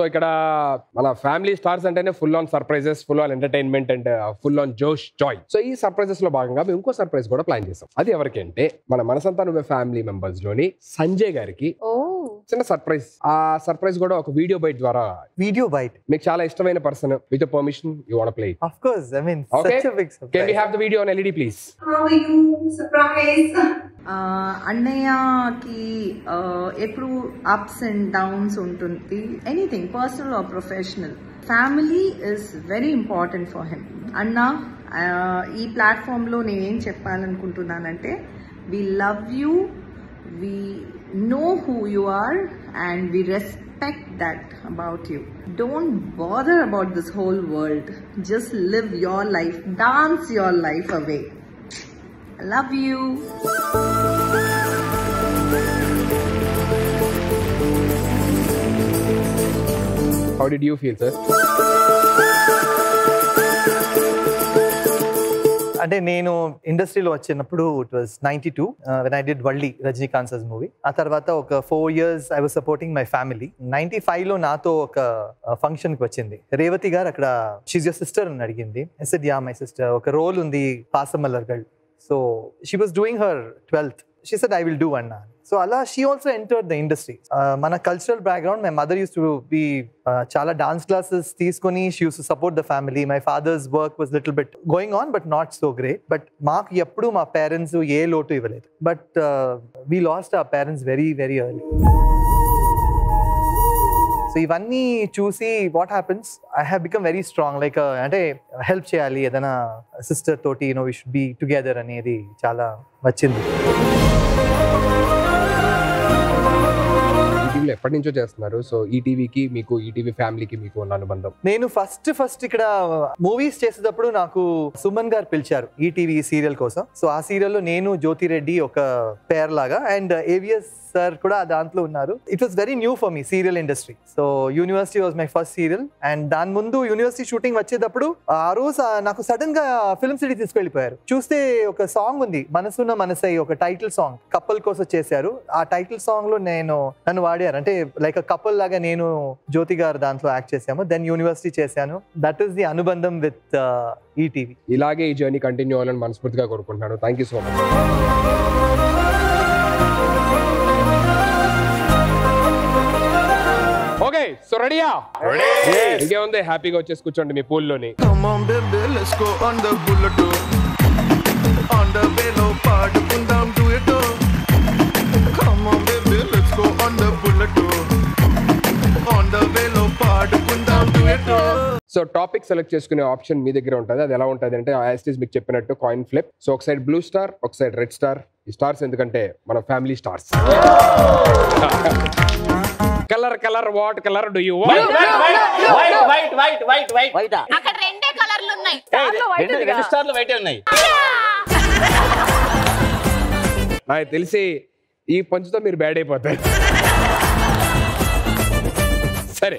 So ఇక్కడ మన family stars అంటేనే full on surprises, full on entertainment and full on జోష్ జాయ్. సో ఈ సర్ప్రైజెస్ లో భాగంగా మేము ఇంకో సర్ప్రైజ్ కూడా ప్లాన్ చేసాం. అది ఎవరికి అంటే మన మనసంతా నువ్వే ఫ్యామిలీ మెంబర్స్ లోని సంజయ్ గారికి చిన్న సర్ప్రైజ్. ఆ సర్ప్రైజ్ కూడా ఒక వీడియో బైట్ ద్వారా. వీడియో బైట్ మీకు చాలా ఇష్టమైన person, with permission you want to play. Of course, I mean, okay. Such a big surprise. Can we have the video on LED please? How are you? Surprise. అన్నయ్యకి ఎప్పుడు ups and downs ఉంటుంది. Anything personal or professional, family is very important for him. అన్న ఈ ప్లాట్ఫామ్లో నేనేం చెప్పాలనుకుంటున్నానంటే, we love you, we know who you are and we respect that about you. Don't bother about this whole world. Just live your life, dance your life away. I love you. How did you feel, sir? అంటే నేను ఇండస్ట్రీలో వచ్చినప్పుడు it was 92 when I did Valli, Rajinikanth sir movie. ఆ తర్వాత ఒక 4 years I was supporting my family. 95 లో నాతో ఒక ఫంక్షన్ కి వచ్చింది రేవతి గారు. అక్కడ షీజ్ యువర్ సిస్టర్ అని అడిగింది. I said yeah, my sister. ఒక రోల్ ఉంది పాసమల్లర్ girl. So she was doing her 12th. She said I will do అన్నా. సో అలా she also entered the industry. మన cultural background, my mother use to be చాలా dance classes తీసుకొని she use to support the family. My father's work was little bit going on but not so great. But మాకు ఎప్పుడు మా parents ఏ లోటు ఇవ్వలేదు. But we lost our parents very very early. So ఇవన్నీ చూసి what happens, I have become very strong. Like అంటే help చేయాలి ఏదైనా సిస్టర్ తోటి, వి షుడ్ బి టుగెదర్ అనేది చాలా వచ్చింది. ఎప్పటి నుంచో చేస్తున్నారు. సో ఈటీవీకి మీకు, ఈటీవీ ఫ్యామిలీకి మీకు ఉన్న అనుబంధం? నేను ఫస్ట్ ఇక్కడ మూవీస్ చేసేటప్పుడు నాకు సుమన్ గారు పిలిచారు ఈటీవీ సీరియల్ కోసం. సో ఆ సీరియల్లో నేను, జ్యోతిరెడ్డి ఒక పేర్ లాగా, అండ్ ఏవిఎస్ సార్ కూడా దాంట్లో ఉన్నారు. It was very new for me serial industry. So university was my first serial. And దాని ముందు యూనివర్సిటీ షూటింగ్ వచ్చేటప్పుడు ఆ రోజు నాకు సడన్ గా ఫిల్మ్ సిటీ తీసుకెళ్లిపోయారు. చూస్తే ఒక సాంగ్ ఉంది, మనసున్న మనసై, ఒక టైటిల్ సాంగ్ కపుల్ కోసం చేశారు. ఆ టైటిల్ సాంగ్ లో నన్ను వాడారు. అంటే లైక్ కపుల్ లాగా నేను, జ్యోతి గారు దాంట్లో యాక్ట్ చేసాము. దెన్ యూనివర్సిటీ చేశాను. దట్ ఈస్ ది అనుబంధం విత్ ఈటీవీ. ఇలాగే ఈ జర్నీ కంటిన్యూ అవ్వాలని మనస్ఫూర్తిగా కోరుకుంటున్నాను. Thank you so much. Okay, so రెడీయా? ఇంకేముంది, హ్యాపీగా వచ్చేసి కూర్చోండి మీ పూల్లోని. సో టాపిక్ సెలెక్ట్ చేసుకునే ఆప్షన్ మీ దగ్గర ఉంటుంది. అది ఎలా ఉంటుంది అంటే, యాస్టీస్ మీకు చెప్పినట్టు కాయిన్ ఫ్లిప్. సో ఒక సైడ్ బ్లూ స్టార్, ఒక సైడ్ రెడ్ స్టార్. ఈ స్టార్స్ ఎందుకంటే మన family stars. Colour colour what colour do you want? White. అక్కడ రెండే కలర్లు ఉన్నాయి. రెండు స్టార్లు వైట్ ఉన్నాయి. నాకు తెలిసి ఈ పంచుతో మీరు బ్యాడ్ అయిపోతారు. సరే,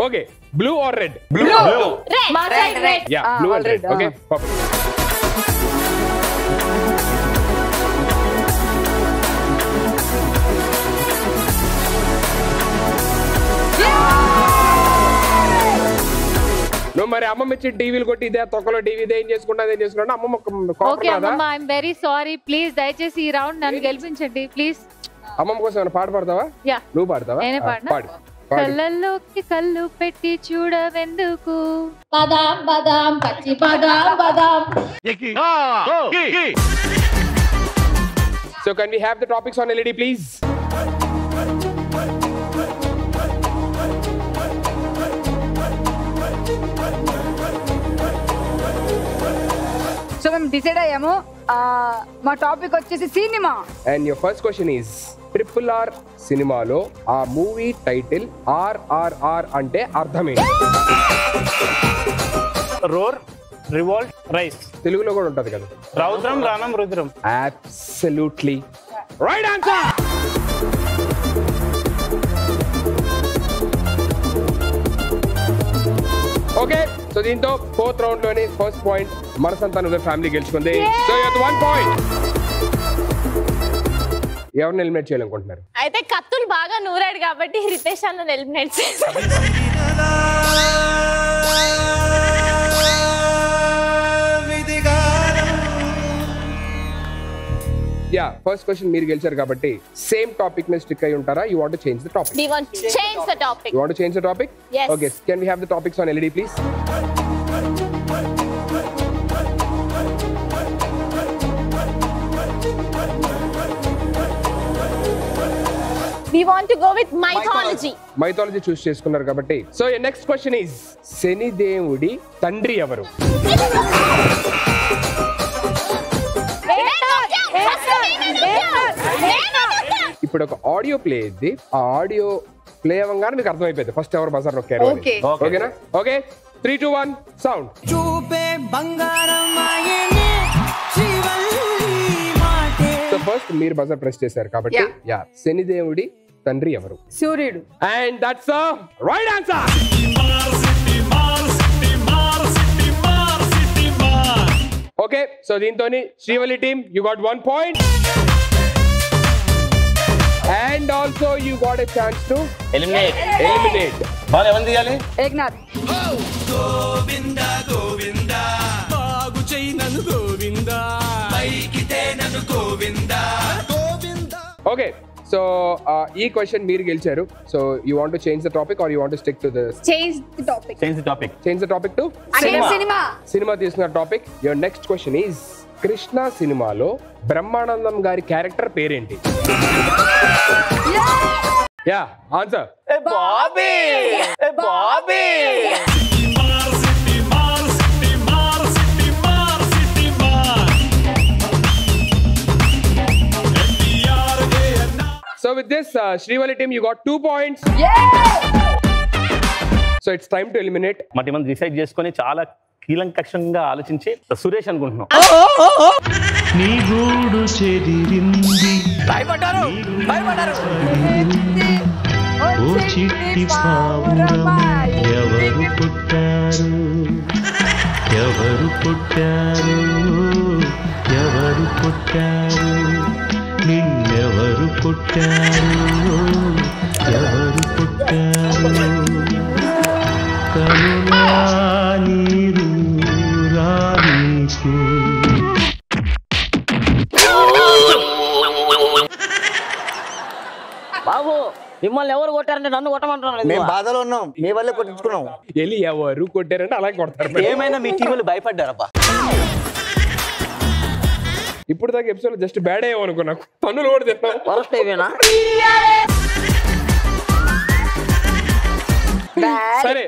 okay. Blue or red? Blue. Red. Yeah, blue and red. Okay, perfect. నువ్వు మరి అమ్మమ్మ ఇచ్చి టీవీలు కొట్టి ఇదే తొక్కలో టీవీ ఏం చేసుకుంటా ఏం చేసుకుంటా అమ్మమ్మ. ఓకే అమ్మమ్మ, ఐఎమ్ వెరీ సారీ. ప్లీజ్ దయచేసి ఈ రౌండ్ నన్ను గెలిపించండి ప్లీజ్. అమ్మమ్మ కోసం ఏమైనా పాట పాడతావా? నువ్వు పాడతావా? పాడు. కళ్ళల్లోకి కళ్ళు పెట్టి చూడవెందుకు, బదాం బదాం పచ్చి బదాం బదాం. So can we have the topics on LED please? So మేము డిసైడ్ అయ్యాము, మా టాపిక్ వచ్చేసి cinema. And your first question is, RRR సినిమాలో ఆ మూవీ టైటిల్ RRR అంటే అర్థం ఏంటి? Roar, revolt, rise. తెలుగులో కూడా ఉంటది కదా. రౌద్రం, రాణం, రుద్రం. Absolutely right answer. Okay, so దీంతో 4th రౌండ్ లోని ఫస్ట్ పాయింట్ మనసంతా నువ్వే ఫ్యామిలీ గెలుచుకుంది. So you have 1 point. ఎవరిని ఎలిమినేట్ చేయాలనుకుంటున్నారు? అయితే కత్తులు బాగా నూరాడు కాబట్టి రితేష్ అన్న ఎలిమినేట్ చేశారు. యా ఫస్ట్ క్వశ్చన్ మీరు గెలిచారు కాబట్టి సేమ్ టాపిక్ మీద స్టిక్ అయి ఉంటారా? You want to change the topic? We want to change the topic. You want to change the topic? Yes. Okay, can we have the topics on LED please? We want to go with mythology. Mythology choose చేసుకున్నారు కాబట్టి so next question is శనిదేవుడి తండ్రి ఎవరు? ఇప్పుడు ఒక audio play అయింది. ఆ audio play అవ్వగానే మీకు అర్థమైపోయింది ఫస్ట్ ఎవరు బజార్ నొక్కారు అని. ఓకేనా? Okay 3 2 1 sound. సో ఫస్ట్ మీరు బజార్ ప్రెస్ చేశారు కాబట్టి యా శనిదేవుడి తండ్రి ఎవరు? సూర్యుడు. And that's the right answer. Okay so దీంతోని Srivalli team you got 1 point and also you got a chance to eliminate. Ball ఎవరు తీయాలి? ఏక్నాథ్. గోవిందా గోవిందా బాగు చెయ్యి నన్ను గోవిందా పైకితే నన్ను గోవిందా గోవిందా. ఓకే సో ఈ క్వశ్చన్ మీరు గెలిచారు. So you want to change the topic or you want to stick to this? Change the topic. Change the topic to cinema తీసుకున్న topic. Your next question is Krishna సినిమాలో బ్రహ్మానందం గారి క్యారెక్టర్ పేరేంటి? Yeah answer. Bobby Bobby So with this, Srivalli team, you got 2 points. So it's time to eliminate. మటి మంది decide చేసుకొని చాలా కీలకంగా ఆలోచించి సురేష్ అనుకుంటున్నాం. నీ గూడు చెదిరింది భయపడ్డారు ఓ చిట్టి పావురం ఎవరు పుట్టారు ఎవరు పుట్టారు ఎవరు పుట్టారు నిన్నెవరు పుట్టారు ఎవరు పుట్టారు కరుణా నీరు రానీకు. బాబు మిమ్మల్ని ఎవరు కొట్టారంటే నన్ను కొట్టమంటున్నారు. మేము బాధలో ఉన్నాం, మీ వల్లే కొట్టించుకున్నాం. వెళ్ళి ఎవరు కొట్టారంటే అలాగే కొడతారు. ఏమైనా మీ టీంలు భయపడ్డారబ్బా. ఇప్పుడు దాకా ఎపిసోడ్ జస్ట్ బ్యాడ్ అయ్యావు అనుకున్నా, పన్నులు కూడా తిన్నాం. వరస్ట్ అయిపోయినా? సరే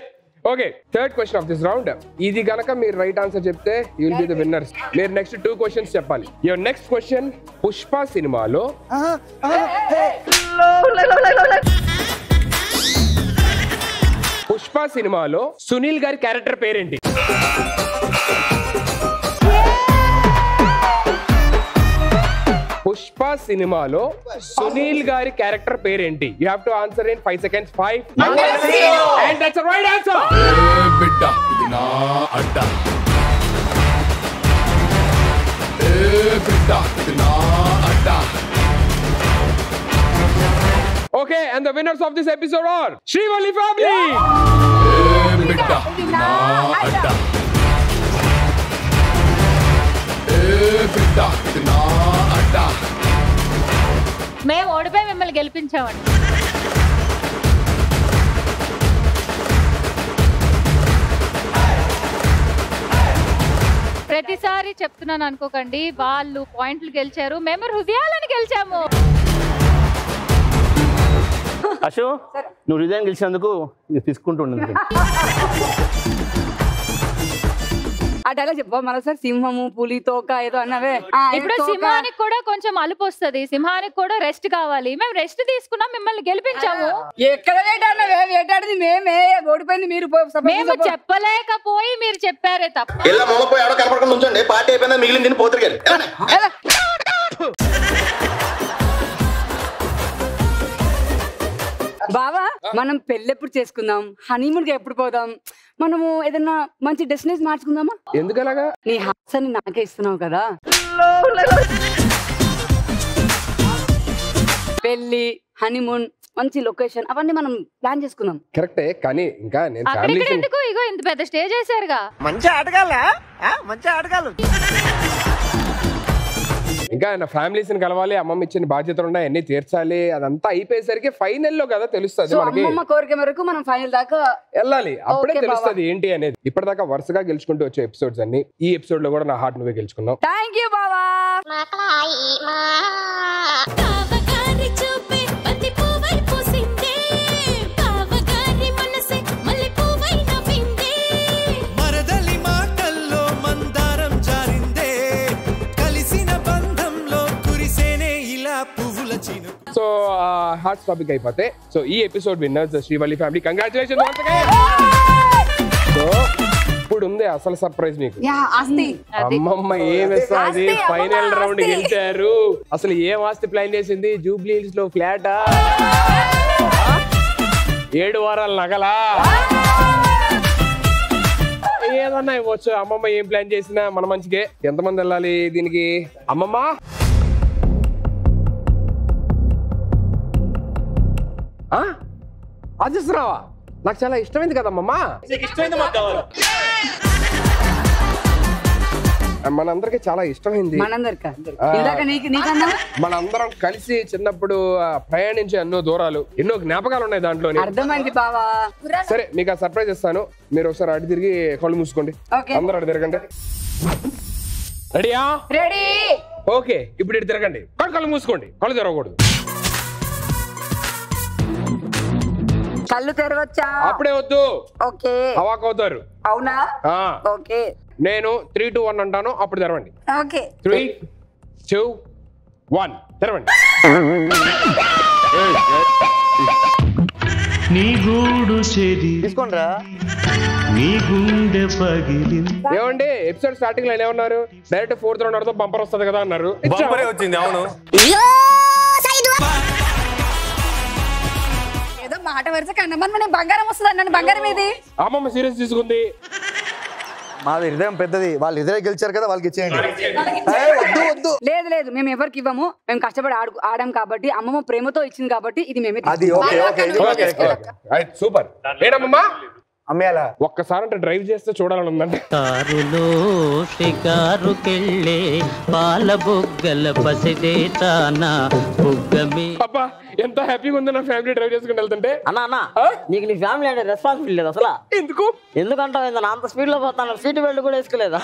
okay third question of this round. ఇది గనక మీరు రైట్ ఆన్సర్ చెప్తే you will be the winners. మీరు నెక్స్ట్ 2 క్వశ్చన్స్ చెప్పాలి. యువర్ నెక్స్ట్ క్వశ్చన్ పుష్ప సినిమాలో సునీల్ గారి క్యారెక్టర్ పేరేంటి? పుష్ప సినిమాలో సునీల్ గారి క్యారెక్టర్ పేరేంటి? You have to answer in 5 seconds. 5 and that's the right answer. బిడ్డ ఇది నా అడ్డ బిడ్డ ఇది నా అడ్డ. Okay, and the winners of this episode are Srivalli family. బిడ్డ ఇది నా అడ్డ బిడ్డ ఇది నా అడ్డ. మేము ఓడిపోయి మిమ్మల్ని గెలిపించామండి. ప్రతిసారి చెప్తున్నాను అనుకోకండి, వాళ్ళు పాయింట్లు గెలిచారు, మేము హృదయాలను గెలిచాము. అశు నువ్వు హృదయం గెలిచినందుకు తీసుకుంటూ ఉండదు. ఆ డైలాగ్ చెప్పా మరోసారి. సింహము పులి తోక ఏదో అన్నవే. ఇప్పుడు సింహానికి కూడా కొంచెం అలుపు వస్తుంది, సింహానికి కూడా రెస్ట్ కావాలి. మేము రెస్ట్ తీసుకున్నాం, మిమ్మల్ని గెలిపించాము. ఎక్కడ వేటాడినవే? వేటాడింది మేమే, ఓడిపోయింది మీరు. మేము చెప్పలేకపోయి మీరు చెప్పారే తప్ప. పార్టీ అయిపోయిందా మిగిలింది పోతురు. బావా మనం పెళ్ళి ఎప్పుడు చేసుకుందాం? హనీమూన్ గా ఎప్పుడు పోదాం? మనము ఏదన్నా మంచి డెస్టినేషన్ మార్చుకుందామా? ఎందుకలాగా? నీ హాసాన్ని నాకే ఇస్తున్నావు కదా. పెళ్లి, హనీమూన్ మంచి లొకేషన్ అవన్నీ మనం ప్లాన్ చేసుకుందాం. కరెక్టే, కానీ ఇంకా నేను అక్కడిక్కడ ఎందుకు ఇగో ఇంత పెద్ద స్టేజ్ వేసారుగా. మంచి ఆటగాళ్ళ మంచి ఆటగాళ్ళు. ఇంకా నా ఫ్యామిలీస్ ని కలవాలి, అమ్మమ్మ ఇచ్చిన బాధ్యతలు ఉన్నాయి, అన్ని తీర్చాలి. అదంతా అయిపోయేసరికి ఫైనల్ లో కదా తెలుస్తుంది మనకి. అమ్మమ్మ కోరిక మేరకు మనం ఫైనల్ దాకా వెళ్ళాలి, అప్పుడే తెలుస్తుంది ఏంటి అనేది. ఇప్పటిదాకా వరుసగా గెలుచుకుంటూ వచ్చే ఎపిసోడ్స్ అన్ని, ఈ ఎపిసోడ్ లో కూడా నా హార్ట్ నువ్వే గెలుచుకున్నావు. థ్యాంక్ యూ బావా. సో హాట్ టాపిక్ అయిపోతే, సో ఈ episode winners Srivalli family. Congratulation. So ఇప్పుడు ఉంది అసలు సర్ప్రైజ్ మీకు. అమ్మమ్మ ఏమిస్తుంది, ఫైనల్ రౌండ్ గెలిచారు. అసలు ఏం ఆస్తి ప్లాన్ చేసింది? జూబ్లీ హిల్స్ లో ఫ్లాటా, 7 వారాల నగలా, ఏదన్నా ఇవ్వచ్చు. అమ్మమ్మ ఏం ప్లాన్ చేసినా మన మంచికే. ఎంతమంది వెళ్ళాలి దీనికి? అమ్మమ్మ ఆశిస్తున్నావా? నాకు చాలా ఇష్టమైంది కదమ్మా. మనందరికి చాలా ఇష్టమైంది. మనందరం కలిసి చిన్నప్పుడు ప్రయాణించే ఎన్నో దూరాలు, ఎన్నో జ్ఞాపకాలు ఉన్నాయి దాంట్లో. సరే, మీకు ఆ సర్ప్రైజ్ ఇస్తాను. మీరు ఒకసారి అటు తిరిగి కళ్ళు మూసుకోండి. అందరూ అటు తిరగండి. రెడీయా? రెడీ. ఓకే, ఇప్పుడు ఇటు తిరగండి. కళ్ళు మూసుకోండి, కళ్ళు తెరవకూడదు. కళ్ళు తెరవచ్చా? అప్పుడే వద్దు, ఓకే. అవాక్ అవుతారు. అవునా? ఓకే. నేను 3, 2, 1 అంటాను, అప్పుడు తెరవండి. ఓకే. 3, 2, 1 తెరవండి. తీసుకోండిరా. ఏమండి, ఎపిసోడ్ స్టార్టింగ్ లో ఏమన్నారు? డైరెక్ట్ 4th రౌండ్ ఆడితే బంపర్ వస్తుంది కదా అన్నారు. వచ్చింది. అవును, ఏదో మాట వరుస కన్నమని బంగారం వస్తుంది అన్నాను. బంగారం ఏది? అమ్మమ్మ సీరియస్ తీసుకుంది. మాది హృదయం పెద్దది, వాళ్ళు ఇద్దరే గెలిచారు కదా, వాళ్ళకి ఇచ్చేయండి. లేదు లేదు, మేము ఎవరికి ఇవ్వము. మేము కష్టపడి ఆడాం కాబట్టి, అమ్మమ్మ ప్రేమతో ఇచ్చింది కాబట్టి ఇది మేమే. సూపర్. ఏడమ్మమ్మా అమ్మేయాలా? ఒక్కసారి అంటే డ్రైవ్ చేస్తే చూడాలని ఉందండి. కారులో షికారుకెళ్ళే పాల బుగ్గల పసిదేతానా బుగ్గమే. అబ్బా, ఎంత హ్యాపీగా ఉంది నా ఫ్యామిలీ డ్రైవ్ చేసుకుని వెళ్తుంటే. అన్నా నీకు నీ ఫ్యామిలీ అంటే రెస్పాన్సిబిలిటీ లేదు అసలు. ఎందుకు? ఎందుకంటే అంత స్పీడ్ లో పోతాను, సీట్ బెల్ట్ కూడా వేసుకోలేదా?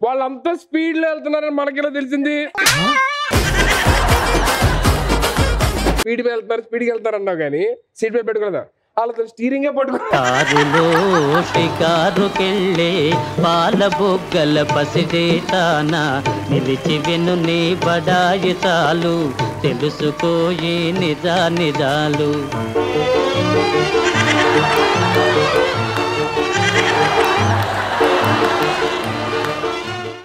వాళ్ళంతా స్పీడ్ లో వెళ్తున్నారని మనకెలా తెలిసింది? స్పీడ్కి వెళ్తారు అన్నావు కానీ సీట్ బెల్ట్ పెట్టుకోలేదా? వాళ్ళతో స్టీరింగే కారులో షికారుకెళ్ళే పాల బుగ్గల పసిదేతానా నిలిచి వెను నీ బడాయి చాలు తెలుసుకోయి నిజాలు.